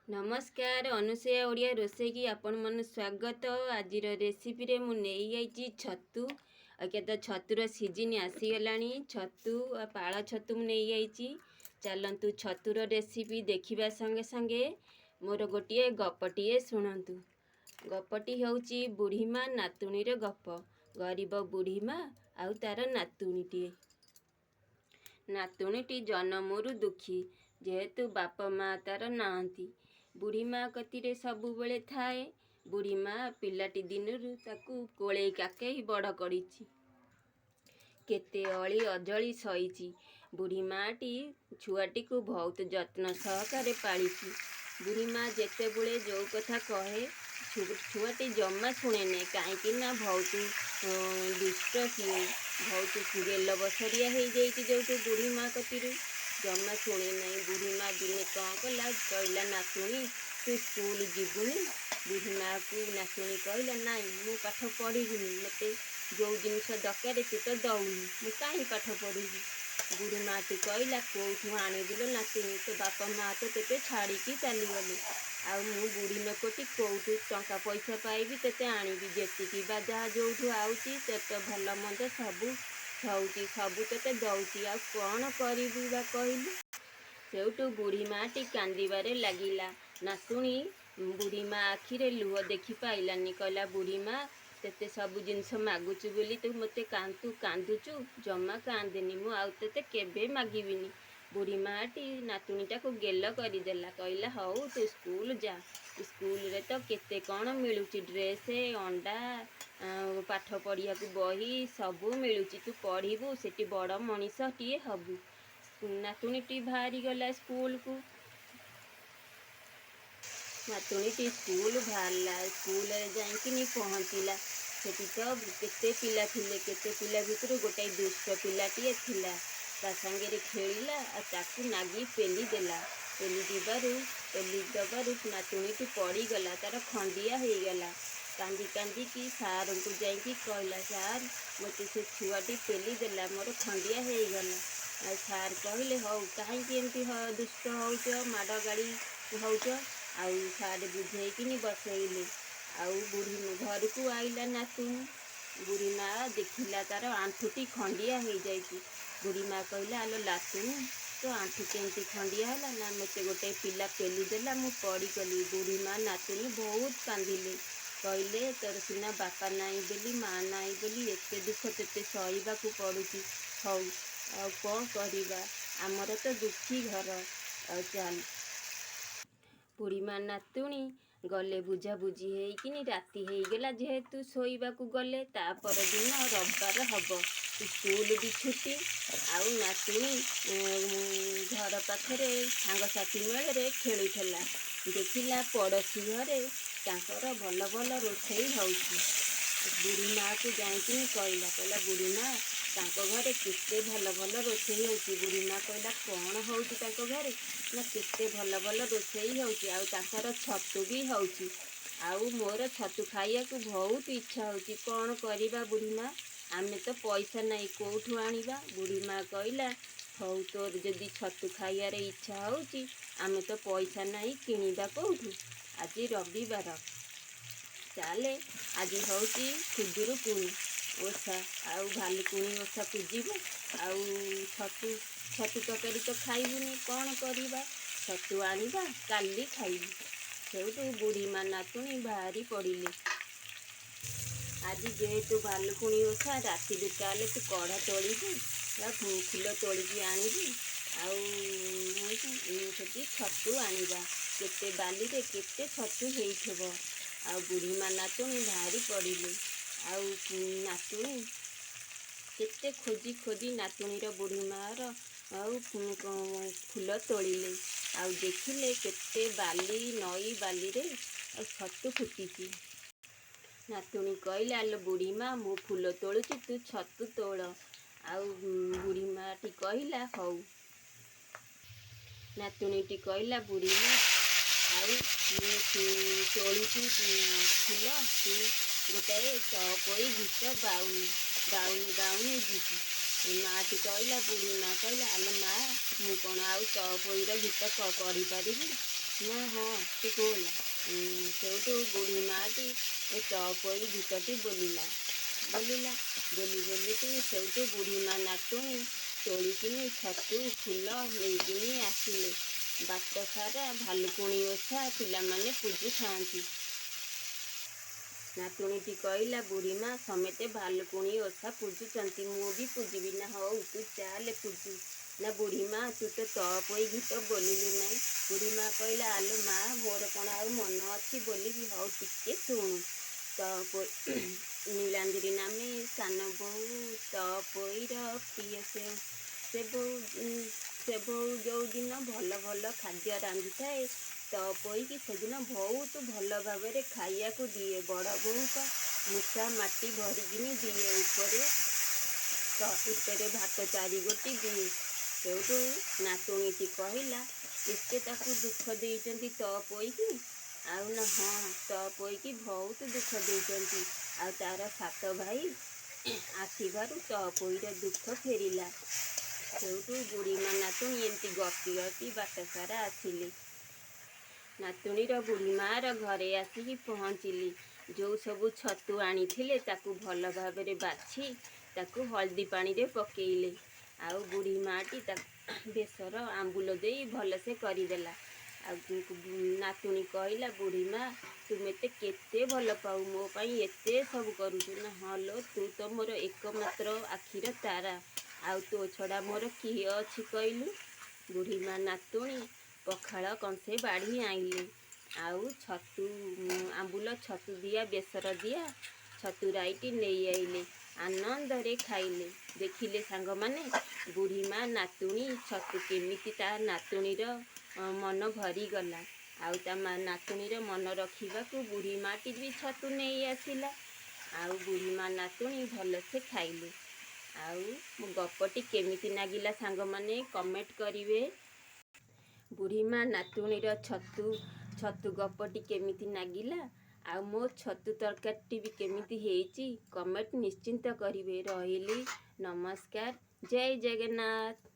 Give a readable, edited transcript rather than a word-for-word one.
नमस्कार अनुसया ओडिया रोसे की आपण मन स्वागत। आज रेसिपी रे मु नहीं आई छतु तो छतुर सीजन आसीगला। छतु पाଳ छतु नहीं आई। चलतु छतुर रेसिपी देखा संगे संगे मोर गोटे गपटे शुणु। गपटी हूँ बुढ़ीमा नातुणी गप। गरीब बुढ़ीमा आउ तार नातुणीटे। नातुणीटी जन्मरु दुखी जेहेतु बाप माँ तार नाहंती। बुढ़ी माँ कतिरे सबु बेले थाए। बुढ़ी माँ पिलाटी दिनरु ताकू कोले काकेई बड़ करिछि। केते अली अजली सहीची। बुढ़ी माँटी छुआटी को बहुत जत्न सहकारे पालिछि। बुढ़ी माँ जेते बुले जो कथा कहे छुआटी जम्मा शुणे कहीं बहुत दुष्ट सी बहुत गेल बसरिया हो जाइए। जो बुढ़ी माँ कतिर जम्मा शुणे नहीं। बुढ़ी माँ दिने कौन कला कहला नातुणी तू स्कूल जीवुनी। बुढ़ी माँ को नातुणी कहला नाई मु पाठ पढ़ीबी मत जो जिनस दरकार तू तो दौनी मु कहीं पाठ पढ़ी। बुढ़ी माँ टी कहला कौठू आणिबुल नातुणी तो बापा माँ तो ते छाड़िकी चलीगले। आउ मु बुढ़ी लोकटी कौठू टंका पैसा पाइबी ते आणिबी जेतिकी बा जहाँ जो आउची ते भल मंद सबू खाऊची सबू ते दौची आ कौन करिबू बा कहलु। सेउटू बुढ़ी माँटी कांदिबारे लागिला। नातुणी बुढ़ी माँ आखिरे लुह देखी पाइलानी। कहला बुढ़ी माँ तेते सबु जिनस मागुचु बोली तू मते तू कांदुचु जमा कांदेनी मु आउ तेते केबे मागिबिनी। बुढ़ी माँटी नातुणीटा को गेल करदेला। कहला हऊ तू स्कूल जा। स्कूल रे तो केते कौन मिलुची ड्रेस अंडा पाठ पढ़िया को बही सबू मिलुची तू पढ़ीबू सेठी बड़ मनीषटीए हबू। नातुणीटी बाहरी गला स्कूल को। नातुणीटी स्कूल बाहरला। स्कूल जाइकिनी पहुँचला। सेठी तो केते पिला थिले। केते पिला भितर गोटाए दुष्ट पिलाटीए थिला। ता संगे खेलिला आ ताकू नागी पेली देला। पेली दबारू नातुणीटी पड़ीगला तार खंडिया हो गला। कांदी कांदी की सार को जाइकी कहला सार मत से छुआटी पेली देला मोर खंडिया हो गला। सार कहले हौ कहीं एमती दुष्ट होच माड़ गाड़ी होच। आउ सार बुझेकिनी बसैले। आउ बुढ़ी घर को आइला नातुणी। बुढ़ी माँ देखिला तार आंठुटी खंडिया हो जाइए। बुढ़ी माँ कहला आलो नातुणी तो आंठू केमती खंडिया है ना मत गोटे पिला पेली देला मु पड़ी गली। बुढ़ी माँ नातुणी बहुत कांदिले। कहले तोर सिना बापा नाई बोली माँ नाई बोली एते दुख तेते सहबा को पड़ुची। हौ आ कौन करवा आमर तो दुखी घर आ चल। बुढ़ी माँ नातुणी गले बुझाबुझी होइकिनी राति होगला जेहेतु शोइबा को गले। तापर दिन रविवार हब स्कूल भी छुट्टी। आउ नातुणी घर पाखरे सांगसाथी मेल खेलुला। देखिला पड़ोशी घरे तांकर भल भल रोषेई होउची। बुढ़ी माँ को जाइकिनी कहला बुढ़ी माँ तांको घरे केते भल भल रोषेई होउची। बुढ़ी माँ कहला कौन होउची तांको घरे ना केते भल भल रोषेई होउची आउ तांकर छतु भी होउची। आउ मोर छतु खाइया को बहुत इच्छा होउची कौन करिबा बुढ़ी माँ आमे तो पैसा नहीं कौठू आनिबा। बुढ़ी माँ कहला हौ तोर जदि छतु खाइयार इच्छा होउची आमे तो पैसा नहीं किनिबा कौठू। आज रविवार चाले आज होउची खुदुरुकुणी ओषा आउ भालुकुणी ओषा पूजिबू। आउ छतु तरकारी तो खाइबुनी कौन करिबा छतु आनिबा काली खाइबू। सेउटू बुढ़ी माँ नातुणी बाहरी पड़िले। आज जेहेतु भालुकुणी ओषा राति 2टा हेले तू कढ़ तोड़बू फूल तोड़िकी आणबू। आउ सेठी छतु आनिबा केते बाली रे केते छतु हेइथबो। आउ बुढ़ी माँ नातुणी बाहरी पड़िले। आउ नातुणी केते खोजी खोजी नातुणीर बुढ़ी माँर आउ फूल तोड़िले। आउ देखिले केते बाली नई बाली रे छतु फुटिची। नातुणी कहले आलो बुढ़ी माँ मु फूल तोड़ुची तू छतु तोड़। आउ बुढ़ी माँ टी कहला हौ। नातुणी टी कहला बुढ़ी माँ आउ तोड़ुची फूल तू गोटाए टपई गीत गाउनी जीती। माँ टी कहला बुढ़ी माँ कहला आलो माँ मु कौन आउ टपईर गीत पढ़ी पारिबी ନା ହଁ ତୁ କୋଲା ସେଇଠୁ ବୁଢ଼ୀ ମାଆଟି ଏ ତପୋଇ ଗୀତଟି ବୋଲିଲା ବୋଲିକି ସେଇଠୁ ବୁଢ଼ୀ ମା ନାତୁଣୀ ତୋଳିକିନି ଛତୁ ଫୁଲ ନେଇକିନି ଆସିଲେ। ବାଟ ସାରା ଭାଲୁକୁଣି ଓଷା ପିଲାମାନେ ପୂଜୁଥାନ୍ତି। ନାତୁଣୀଟି କହିଲା, ବୁଢ଼ୀ ମା ସମେତେ ଭାଲୁକୁଣି ଓଷା ପୂଜୁଛନ୍ତି, ମୁଁ ବି ପୂଜିବି। ନା ହଉ ତୁ ଚାଲେ ପୂଜୁ। ନା ବୁଢ଼ୀ ମା ତୁ ତ ତପୋଇ ଗୀତ ବୋଲିଲୁ ନାହିଁ। ବୁଢ଼ୀ ମା କହିଲା, ଆଲୋ ମା ମୋର କ'ଣ ଆଉ ମନ ଅଛି ବୋଲିବି। ହଉ ଟିକେ ଶୁଣୁ। ତପୋଇ ନୀଳାନ୍ଦ୍ରି ନାମେ ସାନ ବୋଉ ତପୋଇର ପ୍ରିୟ ସେ ବୋଉ ଯେଉଁଦିନ ଭଲ ଭଲ ଖାଦ୍ୟ ରାନ୍ଧିଥାଏ ତପୋଇକି ସେଦିନ ବହୁତ ଭଲ ଭାବରେ ଖାଇବାକୁ ଦିଏ। ବଡ଼ ବୋଉଙ୍କ ମୂଷା ମାଟି ଭରିକିନି ଦିଏ। ଉପରେ ଭାତ ଚାରିଗୋଟି ଦିଏ। ସେଇଠୁ ନାତୁଣୀଟି କହିଲା, ଏତେ ତାକୁ ଦୁଃଖ ଦେଇଛନ୍ତି ତପୋଇକି? ଆଉ ନା ହଁ ତପୋଇକି ବହୁତ ଦୁଃଖ ଦେଇଛନ୍ତି। ଆଉ ତାର 7 ଭାଇ ଆସିବାରୁ ତପୋଇର ଦୁଃଖ ଫେରିଲା। ସେଇଠୁ ବୁଢ଼ୀ ମା ନାତୁଣୀ ଏମିତି ଗପି ବାଟ ସାରା ଆସିଲେ। ନାତୁଣୀର ବୁଢ଼ୀ ମାଆର ଘରେ ଆସିକି ପହଞ୍ଚିଲି। ଯେଉଁ ସବୁ ଛତୁ ଆଣିଥିଲେ ତାକୁ ଭଲ ଭାବରେ ବାଛି ତାକୁ ହଳଦୀ ପାଣିରେ ପକେଇଲେ। ଆଉ ବୁଢ଼ୀ ମାଆଟି ତାକୁ ବେସର ଆମ୍ବୁଲ ଦେଇ ଭଲସେ କରିଦେଲା। ଆଉ ନାତୁଣୀ କହିଲା, ବୁଢ଼ୀ ମା ତୁ ମୋତେ କେତେ ଭଲ ପାଉ, ମୋ ପାଇଁ ଏତେ ସବୁ କରୁଛୁ। ନା ହଁ ଲୋ ତୁ ତ ମୋର ଏକମାତ୍ର ଆଖିର ତାରା, ଆଉ ତୋ ଛଡ଼ା ମୋର କିଏ ଅଛି କହିଲୁ? ବୁଢ଼ୀ ମା ନାତୁଣୀ ପଖାଳ କଂସେ ବାଢ଼ି ଆଇଲେ। ଆଉ ଆମ୍ବୁଲ ଛତୁ ଦିଆ ବେସର ଦିଆ ଛତୁ ରାଇଟି ନେଇ ଆଇଲେ। ଆନନ୍ଦରେ ଖାଇଲେ। ଦେଖିଲେ ସାଙ୍ଗମାନେ ବୁଢ଼ୀ ମା ନାତୁଣୀ ଛତୁ କେମିତି ତା ନାତୁଣୀର ମନ ଭରିଗଲା। ଆଉ ତା ନାତୁଣୀର ମନ ରଖିବାକୁ ବୁଢ଼ୀ ମାଟି ବି ଛତୁ ନେଇ ଆସିଲା। ଆଉ ବୁଢ଼ୀ ମା ନାତୁଣୀ ଭଲସେ ଖାଇଲେ। ଆଉ ମୋ ଗପଟି କେମିତି ଲାଗିଲା ସାଙ୍ଗମାନେ କମେଣ୍ଟ କରିବେ। ବୁଢ଼ୀ ମା ନାତୁଣୀର ଛତୁ ଗପଟି କେମିତି ଲାଗିଲା, ଆଉ ମୋ ଛତୁ ତରକାରୀଟି ବି କେମିତି ହେଇଛି କମେଣ୍ଟ ନିଶ୍ଚିନ୍ତ କରିବେ। ରହିଲି, ନମସ୍କାର, ଜୟ ଜଗନ୍ନାଥ।